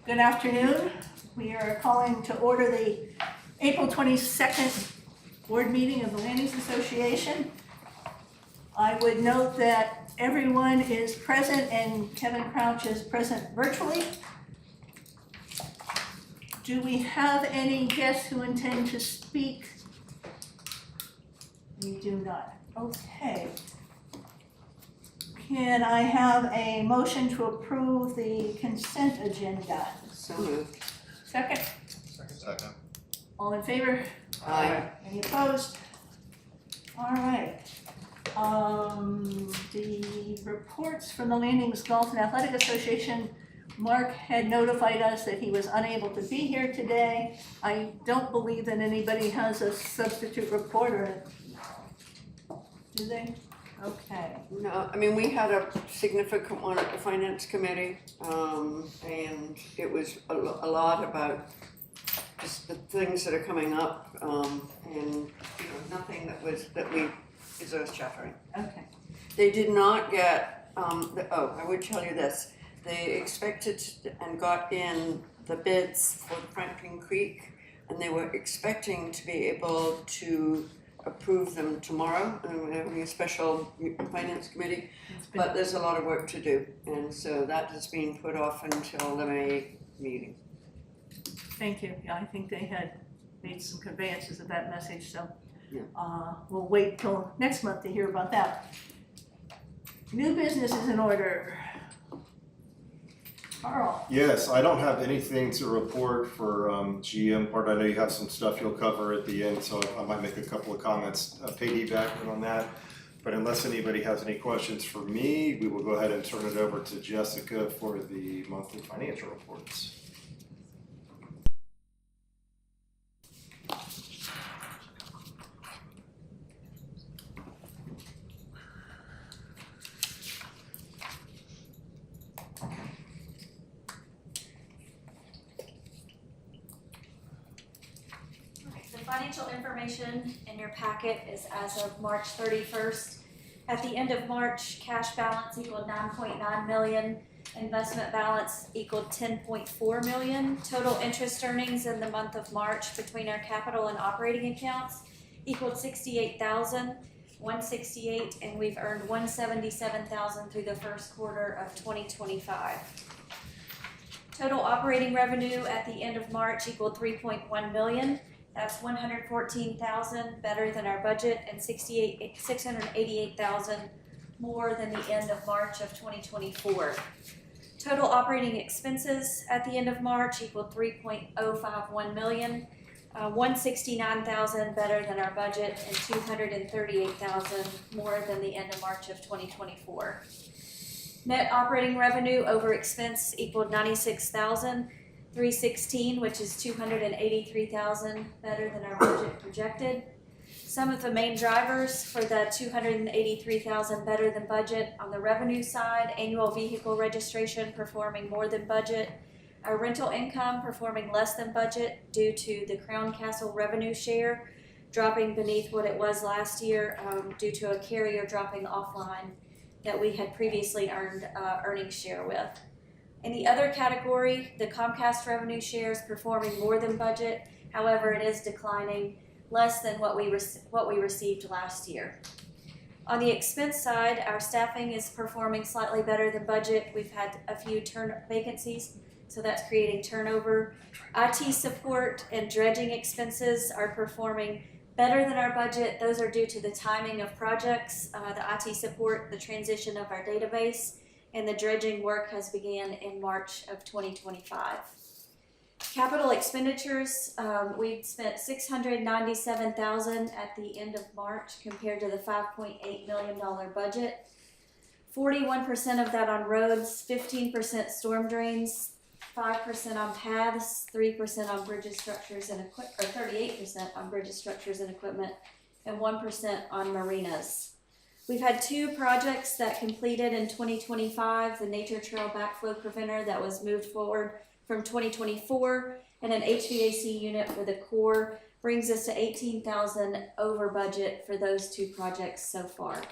Good afternoon. We are calling to order the April 22nd board meeting of the Landings Association. I would note that everyone is present and Kevin Crouch is present virtually. Do we have any guests who intend to speak? We do not. Okay. Can I have a motion to approve the consent agenda? So moved. Second? Second. All in favor? Aye. Any opposed? All right. The reports from the Landings Golf and Athletic Association, Mark had notified us that he was unable to be here today. I don't believe that anybody has a substitute reporter. Do they? Okay. No, I mean, we had a significant one at the finance committee, and it was a lot about just the things that are coming up, and nothing is earth-shattering. Okay. They did not get, I would tell you this, they expected and got in the bids for the Franklin Creek, and they were expecting to be able to approve them tomorrow, and we're having a special finance committee, but there's a lot of work to do, and so that has been put off until the May meeting. Thank you. Yeah, I think they had made some conveyances of that message, so Yeah. we'll wait till next month to hear about that. New business is in order. Carl? Yes, I don't have anything to report for GM part. I know you have some stuff you'll cover at the end, so I might make a couple of comments piggybacking on that. But unless anybody has any questions for me, we will go ahead and turn it over to Jessica for the monthly financial reports. Financial information in your packet is as of March 31st. At the end of March, cash balance equaled 9.9 million, investment balance equaled 10.4 million. Total interest earnings in the month of March between our capital and operating accounts equaled $68,168, and we've earned $177,000 through the first quarter of 2025. Total operating revenue at the end of March equaled 3.1 million. That's $114,000 better than our budget and $688,000 more than the end of March of 2024. Total operating expenses at the end of March equaled 3.051 million, $169,000 better than our budget and $238,000 more than the end of March of 2024. Net operating revenue over expense equaled $96,316, which is $283,000 better than our budget projected. Some of the main drivers for the $283,000 better than budget on the revenue side: annual vehicle registration performing more than budget, our rental income performing less than budget due to the Crown Castle revenue share dropping beneath what it was last year due to a carrier dropping offline that we had previously earned earnings share with. In the other category, the Comcast revenue share is performing more than budget. However, it is declining less than what we received last year. On the expense side, our staffing is performing slightly better than budget. We've had a few vacancies, so that's creating turnover. IT support and dredging expenses are performing better than our budget. Those are due to the timing of projects, the IT support, the transition of our database, and the dredging work has began in March of 2025. Capital expenditures, we've spent $697,000 at the end of March compared to the $5.8 million budget. 41% of that on roads, 15% storm drains, 5% on paths, 3% on bridges, structures, and 38% on bridges, structures, and equipment, and 1% on marinas. We've had two projects that completed in 2025, the Nature Trail Backflow Preventer that was moved forward from 2024, and an HVAC unit for the Corps, brings us to $18,000 over budget for those two projects so far.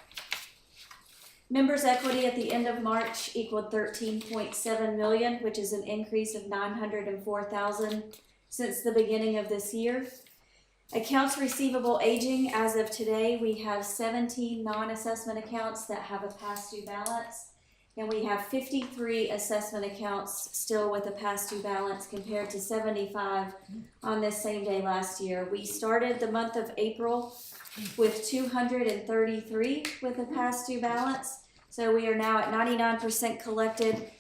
Members' equity at the end of March equaled 13.7 million, which is an increase of 904,000 since the beginning of this year. Accounts receivable aging, as of today, we have 17 non-assessment accounts that have a past due balance, and we have 53 assessment accounts still with a past due balance compared to 75 on this same day last year. We started the month of April with 233 with a past due balance. So we are now at 99% collected,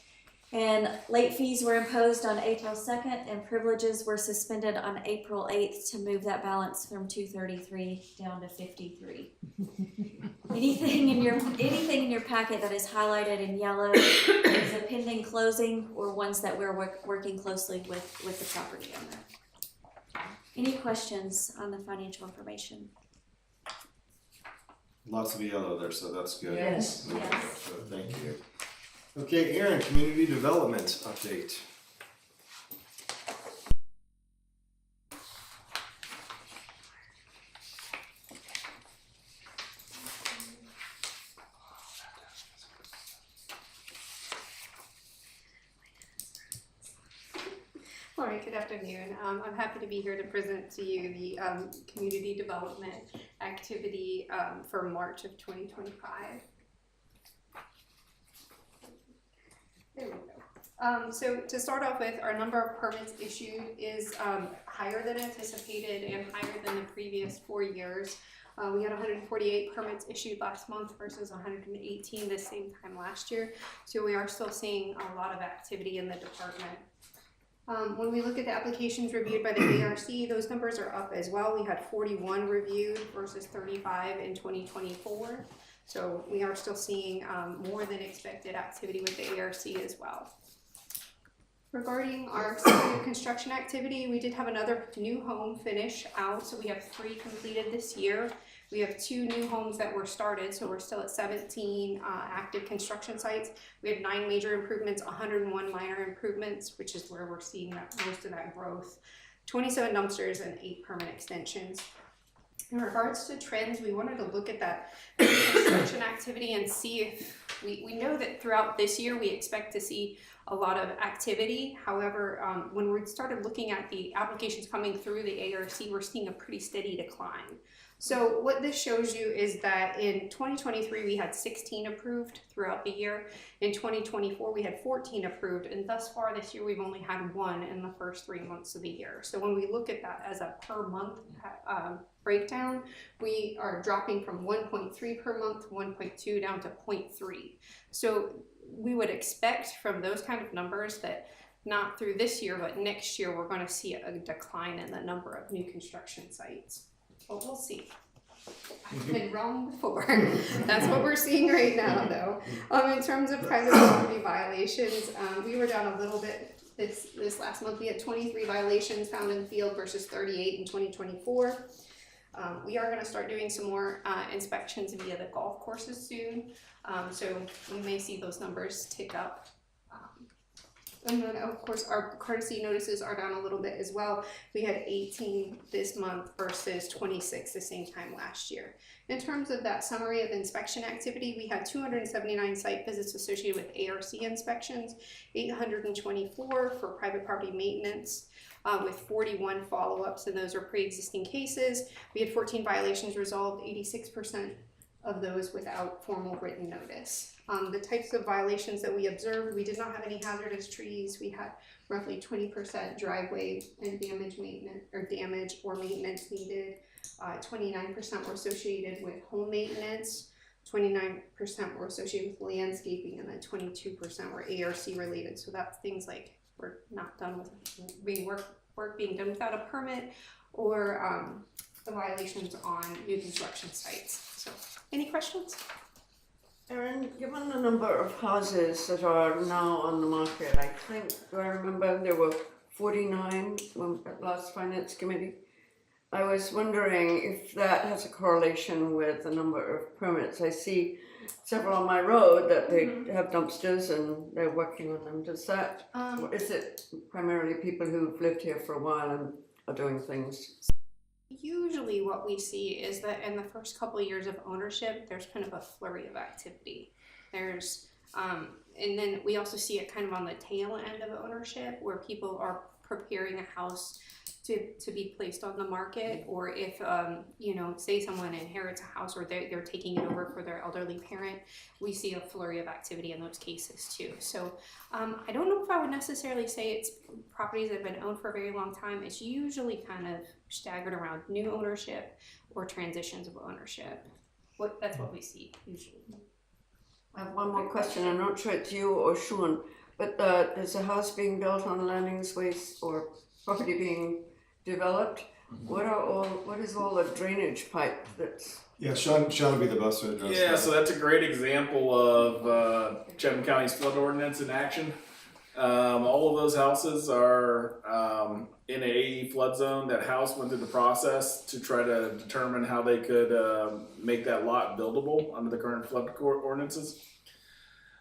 and late fees were imposed on April 2nd and privileges were suspended on April 8th to move that balance from 233 down to 53. Anything in your packet that is highlighted in yellow is a pending closing or ones that we're working closely with the property owner. Any questions on the financial information? Lots of yellow there, so that's good. Yes. Okay, Yes. so thank you. Okay, Aaron, community development update. All right, good afternoon. I'm happy to be here to present to you the community development activity for March of 2025. There we go. So to start off with, our number of permits issued is higher than anticipated and higher than the previous 4 years. We had 148 permits issued last month versus 118 the same time last year. So we are still seeing a lot of activity in the department. When we look at the applications reviewed by the ARC, those numbers are up as well. We had 41 reviewed versus 35 in 2024. So we are still seeing more than expected activity with the ARC as well. Regarding our accelerated construction activity, we did have another new home finish out. So we have 3 completed this year. We have 2 new homes that were started, so we're still at 17 active construction sites. We have 9 major improvements, 101 minor improvements, which is where we're seeing most of that growth. 27 dumpsters and 8 permanent extensions. In regards to trends, we wanted to look at that construction activity and see if we know that throughout this year we expect to see a lot of activity. However, when we started looking at the applications coming through the ARC, we're seeing a pretty steady decline. So what this shows you is that in 2023 we had 16 approved throughout the year. In 2024 we had 14 approved, and thus far this year we've only had 1 in the first 3 months of the year. So when we look at that as a per month breakdown, we are dropping from 1.3 per month, 1.2 down to 0.3. So we would expect from those kind of numbers that not through this year, but next year we're going to see a decline in the number of new construction sites. But we'll see. I've been wrong before. That's what we're seeing right now, though. In terms of private property violations, we were down a little bit this last month. We had 23 violations found in the field versus 38 in 2024. We are going to start doing some more inspections via the golf courses soon, so we may see those numbers tick up. And then, of course, our courtesy notices are down a little bit as well. We had 18 this month versus 26 the same time last year. In terms of that summary of inspection activity, we had 279 site visits associated with ARC inspections, 824 for private property maintenance, with 41 follow-ups, and those are pre-existing cases. We had 14 violations resolved, 86% of those without formal written notice. The types of violations that we observed, we did not have any hazardous trees. We had roughly 20% driveway and damage or maintenance needed. 29% were associated with home maintenance. 29% were associated with landscaping, and then 22% were ARC related. So that's things like we're not done with work being done without a permit, or the violations on new construction sites. So, any questions? Erin, given the number of houses that are now on the market, I think, I remember there were 49 at last finance committee. I was wondering if that has a correlation with the number of permits. I see several on my road that they have dumpsters and they're working on them. Does that, is it primarily people who've lived here for a while and are doing things? Usually what we see is that in the first couple of years of ownership, there's kind of a flurry of activity. There's and then we also see it kind of on the tail end of ownership where people are preparing a house to be placed on the market, or if you know, say someone inherits a house or they're taking it over for their elderly parent, we see a flurry of activity in those cases too. So I don't know if I would necessarily say it's properties that have been owned for a very long time. It's usually kind of staggered around new ownership or transitions of ownership. That's what we see usually. I have one more question. I'm not sure it's you or Sean, but there's a house being built on Lanning's Way or property being developed. What is all the drainage pipe that's? Yeah, Sean will be the best to address Yeah, that. so that's a great example of Chatham County's flood ordinance in action. All of those houses are in a AE flood zone. That house went through the process to try to determine how they could make that lot buildable under the current flood ordinances.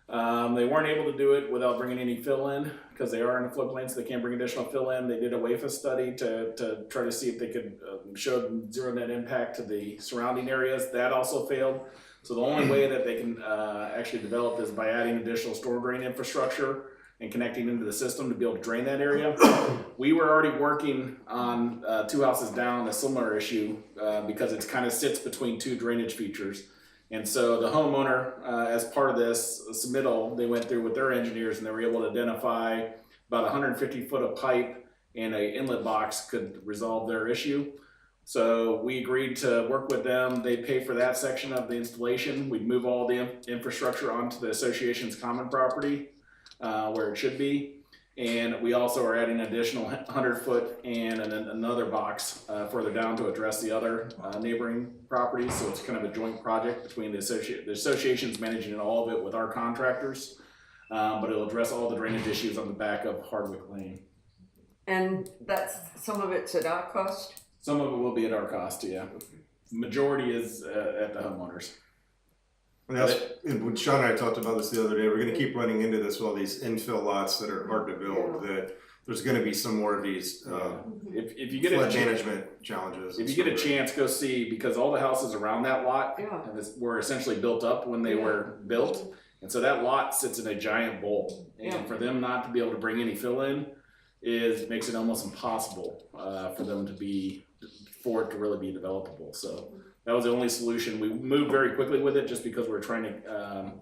They weren't able to do it without bringing any fill in because they are in a floodplain, so they can't bring additional fill in. They did a WAFA study to try to see if they could show zero net impact to the surrounding areas. That also failed. So the only way that they can actually develop is by adding additional storm drain infrastructure and connecting into the system to be able to drain that area. We were already working on 2 houses down a similar issue because it kind of sits between 2 drainage features. And so the homeowner, as part of this submittal, they went through with their engineers and they were able to identify about 150 foot of pipe and an inlet box could resolve their issue. So we agreed to work with them. They pay for that section of the installation. We'd move all the infrastructure onto the association's common property where it should be. And we also are adding an additional 100 foot and another box further down to address the other neighboring properties. So it's kind of a joint project between the association's managing all of it with our contractors, but it'll address all the drainage issues on the back of Hardwick Lane. And that's, some of it's at our cost? Some of it will be at our cost, yeah. Majority is at the homeowners. And when Sean and I talked about this the other day, we're gonna keep running into this with all these infill lots that are hard to build, that there's gonna be some more of these If you get flood a management challenges. if you get a chance, go see, because all the houses around that lot were essentially built up when they were built. And so that lot sits in a giant bowl. And for them not to be able to bring any fill in makes it almost impossible for it to really be developable. So that was the only solution. We moved very quickly with it just because we were trying to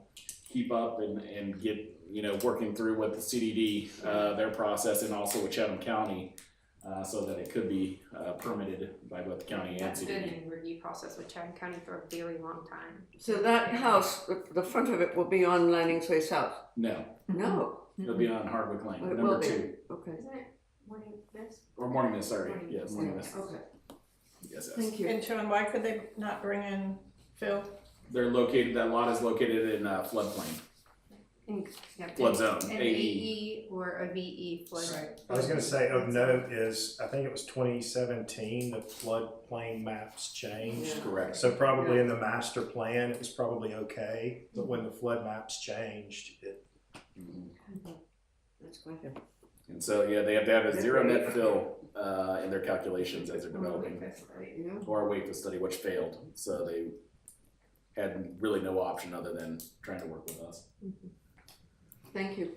keep up and get, working through with the CDD, their process, and also with Chatham County, so that it could be permitted by both the county and That's been CDD. in review process with Chatham County for a very long time. So that house, the front of it will be on Lanning's Way South? No, No. it'll be on Hardwick Lane, It will number be. 2. Okay. Isn't it Morning Mist? Or Morning Mist, sorry. Morning Yeah, Mist. Morning Mist. Okay. Yes. Thank you. And Sean, why could they not bring in Phil? That lot is located in floodplain, flood zone, An AE. AE or a VE flood. I was gonna say of note is, I think it was 2017, the floodplain maps changed. Correct. So probably in the master plan, it was probably okay, but when the flood maps changed, it. That's quite a. And so, yeah, they have to have a zero net fill in their calculations as they're developing, Yeah. or a WAFA study, which failed. So they had really no option other than trying to work with us. Thank you.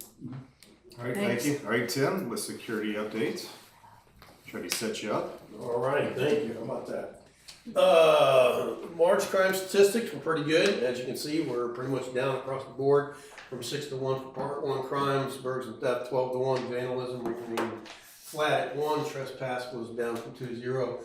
All right, Thanks. thank you. All right, Tim, with security updates. Try to set you up. All right, thank you, how about that? March crime statistics were pretty good, as you can see, we're pretty much down across the board, from 6 to 1 for part 1 crimes, burglars and theft 12 to 1, vandalism remaining flat at 1, trespass was down from 2 to 0.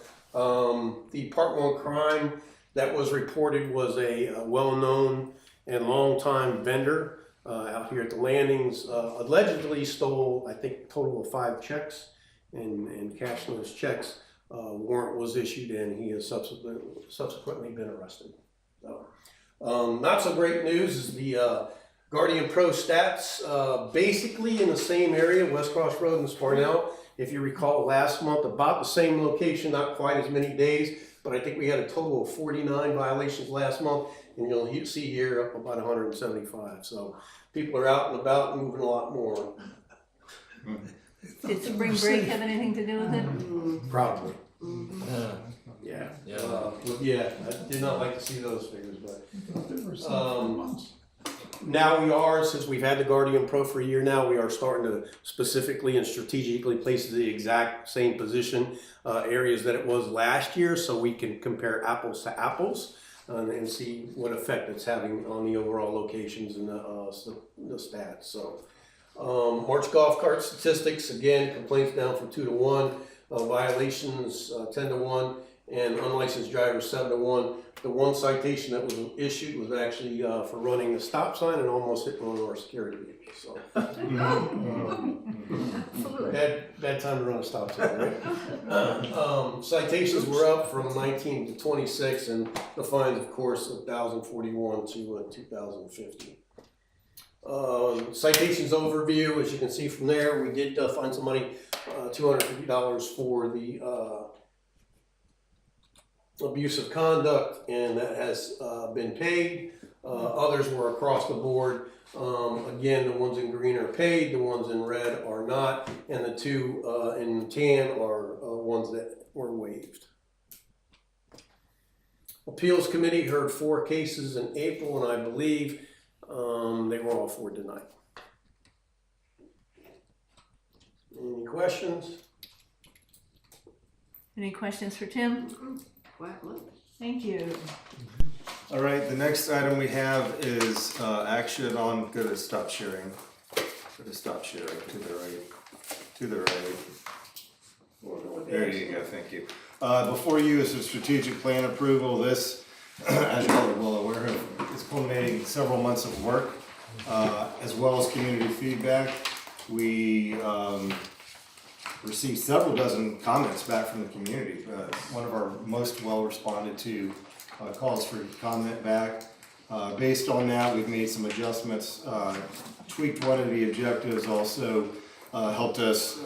The part 1 crime that was reported was a well-known and long-time vendor out here at the landings, allegedly stole, I think, a total of 5 checks and cashed those checks. Warrant was issued and he has subsequently been arrested. So, not so great news is the Guardian Pro stats, basically in the same area, West Cross Road and Sparnell. If you recall last month, about the same location, not quite as many days, but I think we had a total of 49 violations last month, and you'll see here up about 175. So people are out and about and moving a lot more. Did spring break have anything to do with it? Probably. Yeah. Yeah. Yeah, I did not like to see those figures, but Now we are, since we've had the Guardian Pro for a year now, we are starting to specifically and strategically place the exact same position areas that it was last year, so we can compare apples to apples and see what effect it's having on the overall locations and the stats. So March golf cart statistics, again, complaints down from 2 to 1, violations 10 to 1, and unlicensed drivers 7 to 1. The one citation that was issued was actually for running the stop sign and almost hit one of our security vehicles. So bad time to run a stop sign, right? Citations were up from 19 to 26, and the fines, of course, 1,041 to 2,050. Citations overview, as you can see from there, we did find some money, $250 for the abusive conduct, and that has been paid. Others were across the board. Again, the ones in green are paid, the ones in red are not, and the two in tan are ones that were waived. Appeals Committee heard 4 cases in April, and I believe they were all 4 denied. Any questions? Any questions for Tim? Thank you. All right, the next item we have is action on, go to stop sharing. Go to stop sharing, to the right, to the right. There you go, thank you. Before you is a strategic plan approval. This, as you all are well aware of, is culminating several months of work, as well as community feedback. We received several dozen comments back from the community. One of our most well responded to calls for comment back. Based on that, we've made some adjustments, tweaked one of the objectives, also helped us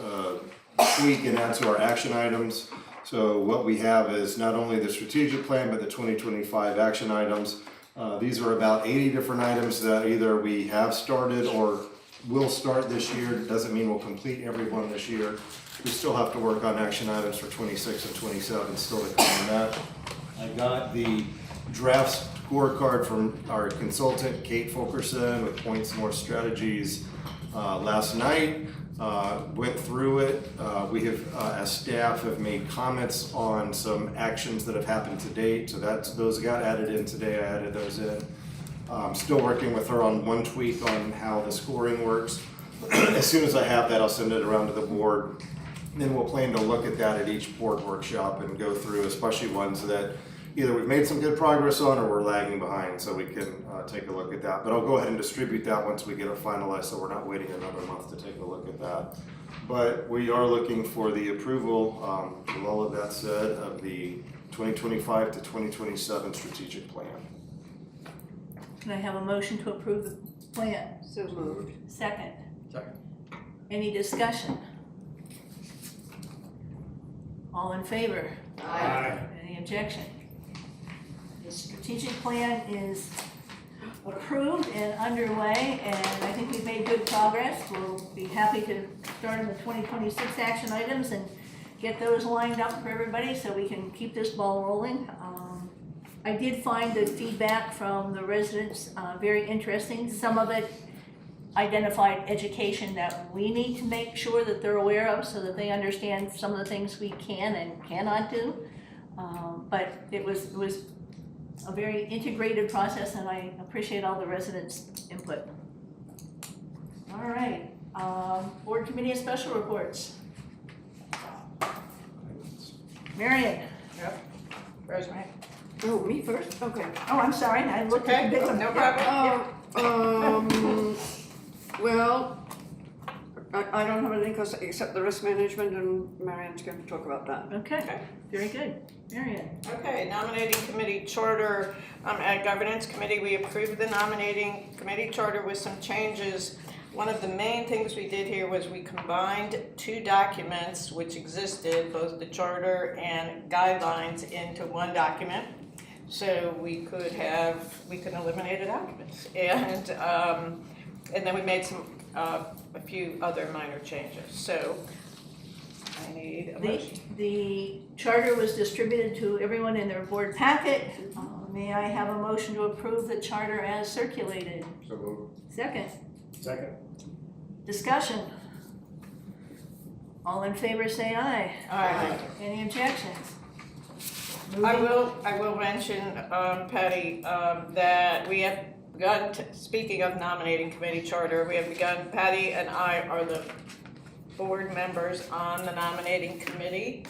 tweak and add to our action items. So what we have is not only the strategic plan, but the 2025 action items. These are about 80 different items that either we have started or will start this year. It doesn't mean we'll complete every one this year. We still have to work on action items for 26 and 27 still to come on that. I got the draft scorecard from our consultant, Kate Fulkerson, with points and more strategies last night. Went through it. We have, as staff, have made comments on some actions that have happened to date. So those got added in today. I added those in. Still working with her on one tweak on how the scoring works. As soon as I have that, I'll send it around to the board. Then we'll plan to look at that at each board workshop and go through, especially ones that either we've made some good progress on or we're lagging behind, so we can take a look at that. But I'll go ahead and distribute that once we get it finalized, so we're not waiting another month to take a look at that. But we are looking for the approval, with all of that said, of the 2025 to 2027 strategic plan. Can I have a motion to approve the plan? So moved. Second. Second. Any discussion? All in favor? Aye. Any objection? The strategic plan is approved and underway, and I think we've made good progress. We'll be happy to start on the 2026 action items and get those lined up for everybody so we can keep this ball rolling. I did find the feedback from the residents very interesting. Some of it identified education that we need to make sure that they're aware of so that they understand some of the things we can and cannot do. But it was a very integrated process, and I appreciate all the residents' input. All right, board committee and special reports. Marion. Yep. Where's my? Oh, me first? Okay. Oh, I'm sorry, I looked at the Okay, no problem. Well, I don't have anything except the risk management, and Marianne's going to talk about that. Okay, very good. Marion. Okay, nominating committee charter. At governance committee, we approved the nominating committee charter with some changes. One of the main things we did here was we combined 2 documents which existed, both the charter and guidelines, into one document. So we could eliminate the documents, and then we made some a few other minor changes. So I need a motion. The charter was distributed to everyone in their board packet. May I have a motion to approve the charter as circulated? So moved. Second, Second. discussion. All in favor, say aye. Aye. Any objections? I Moving- will mention, Patty, that we have begun, speaking of nominating committee charter, we have begun, Patty and I are the board members on the nominating committee.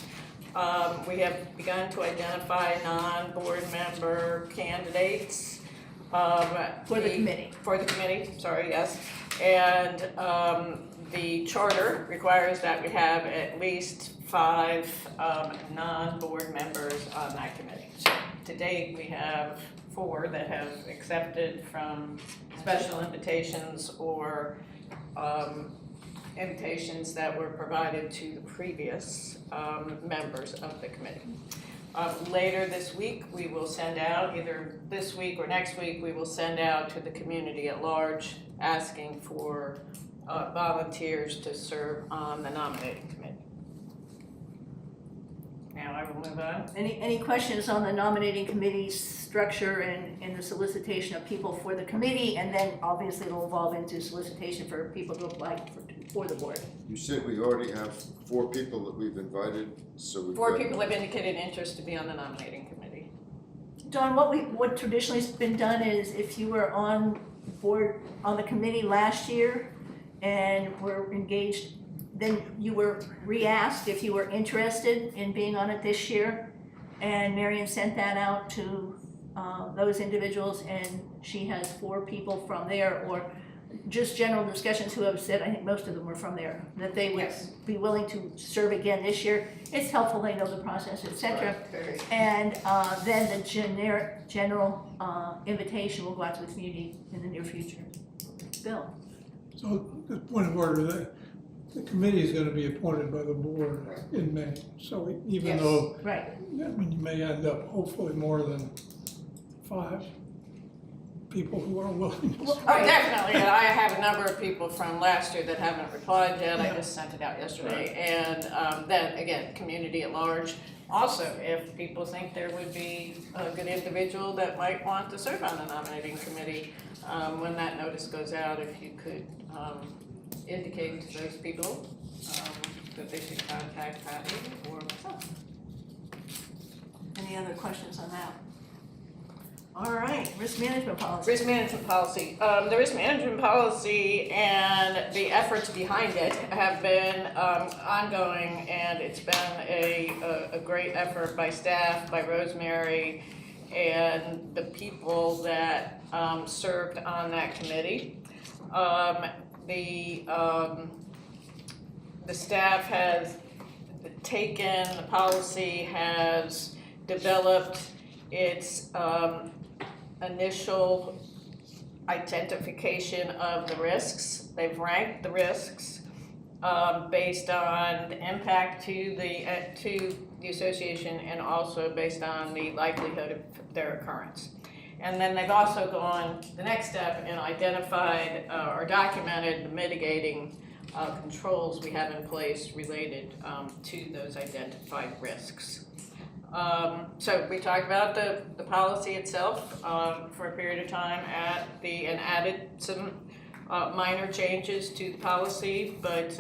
We have begun to identify non-board member candidates. For the committee. For the committee, sorry, yes. And the charter requires that we have at least 5 non-board members on that committee. So to date, we have 4 that have accepted from special invitations or invitations that were provided to the previous members of the committee. Later this week, we will send out, either this week or next week, we will send out to the community at large asking for volunteers to serve on the nominating committee. Now I will move on. Any questions on the nominating committee's structure and the solicitation of people for the committee? And then obviously it'll evolve into solicitation for people to apply for the board. You said we already have 4 people that we've invited, so we've 4 got- people have indicated interest to be on the nominating committee. Don, what traditionally has been done is if you were on board, on the committee last year and were engaged, then you were re-asked if you were interested in being on it this year. And Marion sent that out to those individuals, and she has 4 people from there, or just general discussions who have said, I think most of them were from there, that they would Yes. be willing to serve again this year. It's helpful, they know the process, et cetera. Very. And then the general invitation will go out to the community in the near future. Bill? So, the point of order, the committee is gonna be appointed by the board in May. So even Yes. though, Right. I mean, you may end up hopefully more than 5 people who are willing to. Oh, definitely, and I have a number of people from last year that haven't replied yet, I just sent it out yesterday. And then, again, community at large. Also, if people think there would be a good individual that might want to serve on the nominating committee, when that notice goes out, if you could indicate to those people that they should contact Patty or myself. Any other questions on that? All right, risk management policy. Risk management policy. The risk management policy and the efforts behind it have been ongoing, and it's been a great effort by staff, by Rosemary, and the people that served on that committee. The staff has taken, the policy has developed its initial identification of the risks. They've ranked the risks based on the impact to the association and also based on the likelihood of their occurrence. And then they've also gone the next step and identified or documented the mitigating controls we have in place related to those identified risks. So we talked about the policy itself for a period of time and added some minor changes to the policy, but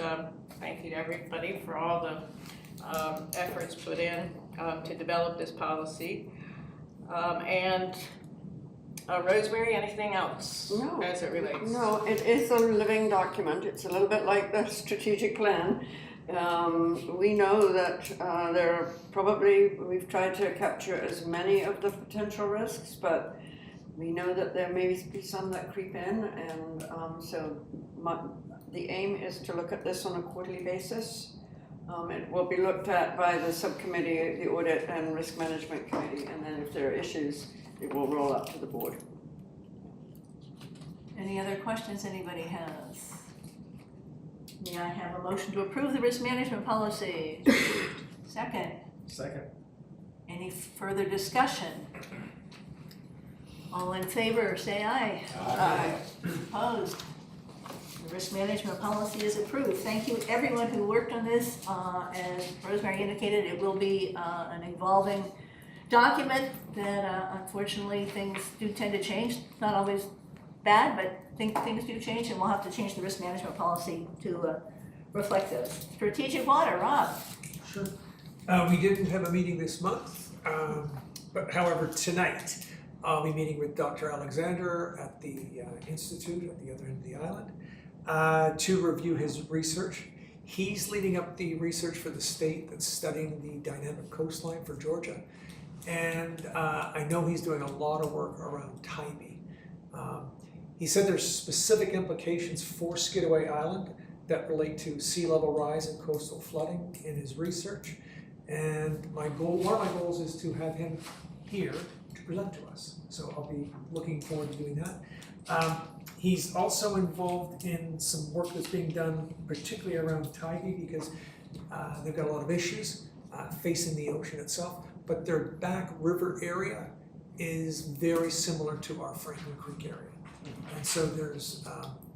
thank you to everybody for all the efforts put in to develop this policy. And Rosemary, anything else No. as it relates? No, it is a living document. It's a little bit like the strategic plan. We know that we've tried to capture as many of the potential risks, but we know that there may be some that creep in, and the aim is to look at this on a quarterly basis. It will be looked at by the subcommittee, the audit and risk management committee, and then if there are issues, it will roll up to the board. Any other questions anybody has? May I have a motion to approve the risk management policy? Second. Second. Any further discussion? All in favor, say aye. Aye. Opposed? The risk management policy is approved. Thank you everyone who worked on this. As Rosemary indicated, it will be an evolving document that unfortunately things do tend to change. Not always bad, but things do change, and we'll have to change the risk management policy to reflect those. Strategic water, Rob. Sure. We didn't have a meeting this month, but however, tonight, I'll be meeting with Dr. Alexander at the Institute at the other end of the island to review his research. He's leading up the research for the state that's studying the dynamic coastline for Georgia. And I know he's doing a lot of work around Tybee. He said there's specific implications for Skidaway Island that relate to sea level rise and coastal flooding in his research. And one of my goals is to have him here to present to us. So I'll be looking forward to doing that. He's also involved in some work that's being done particularly around Tybee because they've got a lot of issues facing the ocean itself, but their back river area is very similar to our Franklin Creek area. And so there's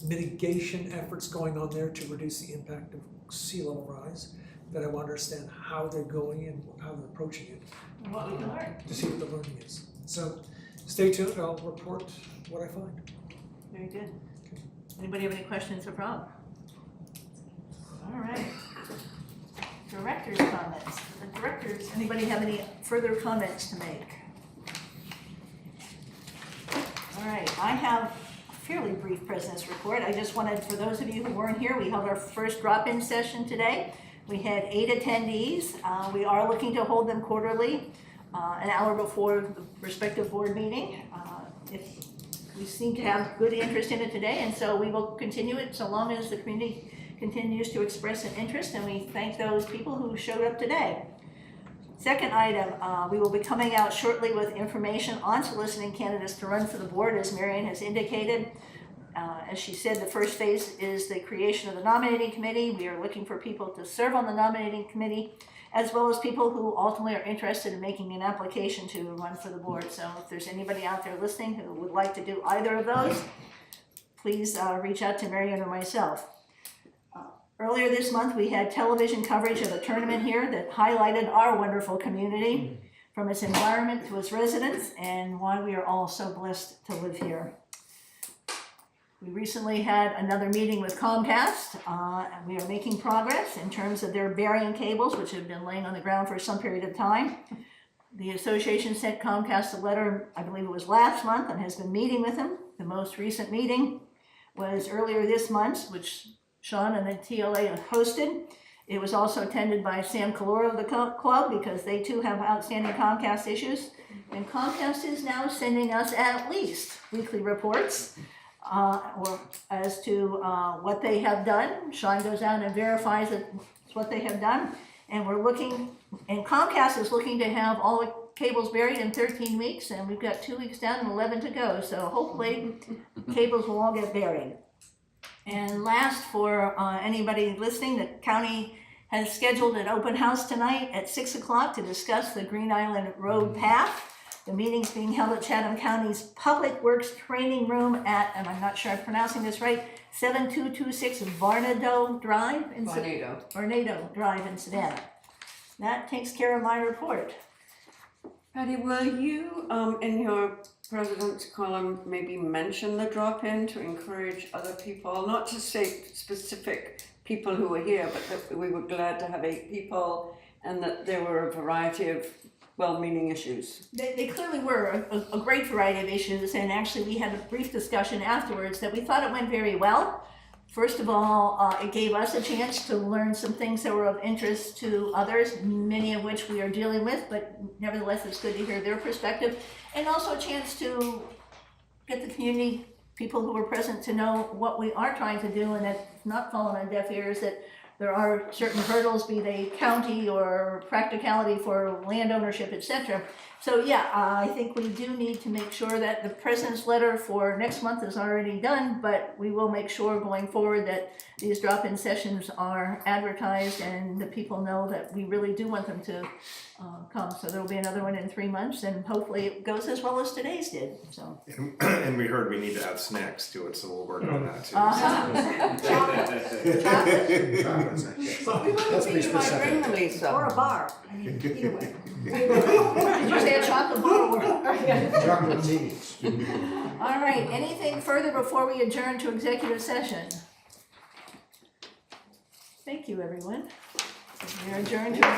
mitigation efforts going on there to reduce the impact of sea level rise that I want to understand how they're going and how they're approaching it. What we can learn. To see what the learning is. So stay tuned, I'll report what I find. Very good. Anybody have any questions of Rob? All right. Director's comments. The directors, anybody have any further comments to make? All right, I have a fairly brief president's report. I just wanted, for those of you who weren't here, we held our first drop-in session today. We had 8 attendees. We are looking to hold them quarterly, an hour before the respective board meeting. We seem to have good interest in it today, and so we will continue it so long as the community continues to express an interest, and we thank those people who showed up today. Second item, we will be coming out shortly with information on soliciting candidates to run for the board, as Marion has indicated. As she said, the first phase is the creation of the nominating committee. We are looking for people to serve on the nominating committee, as well as people who ultimately are interested in making an application to run for the board. So if there's anybody out there listening who would like to do either of those, please reach out to Marion or myself. Earlier this month, we had television coverage of a tournament here that highlighted our wonderful community, from its environment to its residents, and why we are all so blessed to live here. We recently had another meeting with Comcast, and we are making progress in terms of their burying cables, which have been laying on the ground for some period of time. The association sent Comcast a letter, I believe it was last month, and has been meeting with them. The most recent meeting was earlier this month, which Sean and the TLA hosted. It was also attended by Sam Calora of the club, because they too have outstanding Comcast issues. And Comcast is now sending us at least weekly reports or as to what they have done. Sean goes out and verifies that it's what they have done. And we're looking, and Comcast is looking to have all the cables buried in 13 weeks, and we've got 2 weeks down and 11 to go. So hopefully cables will all get buried. And last, for anybody listening, the county has scheduled an open house tonight at 6 o'clock to discuss the Green Island Road path. The meeting's being held at Chatham County's Public Works Training Room at, and I'm not sure I'm pronouncing this right, 7226 Varnado Drive in Varnado Drive in Savannah. That takes care of my report. Patty, will you, in your president's column, maybe mention the drop-in to encourage other people, not to say specific people who were here, but that we were glad to have 8 people and that there were a variety of well-meaning issues? They clearly were a great variety of issues, and actually we had a brief discussion afterwards that we thought it went very well. First of all, it gave us a chance to learn some things that were of interest to others, many of which we are dealing with, but nevertheless it's good to hear their perspective, and also a chance to get the community, people who were present, to know what we are trying to do, and that it's not falling on deaf ears, that there are certain hurdles, be they county or practicality for land ownership, et cetera. So yeah, I think we do need to make sure that the president's letter for next month is already done, but we will make sure going forward that these drop-in sessions are advertised and the people know that we really do want them to come. So there'll be another one in 3 months, and hopefully it goes as well as today's did, so. And we heard we need to add snacks to it, so we'll work on that too. Let's be specific. Lisa. Or a bar, I mean, either way. Did you say a chocolate bar or? Chocolate teas. All right, anything further before we adjourn to executive session? Thank you, everyone. We are adjourned to executive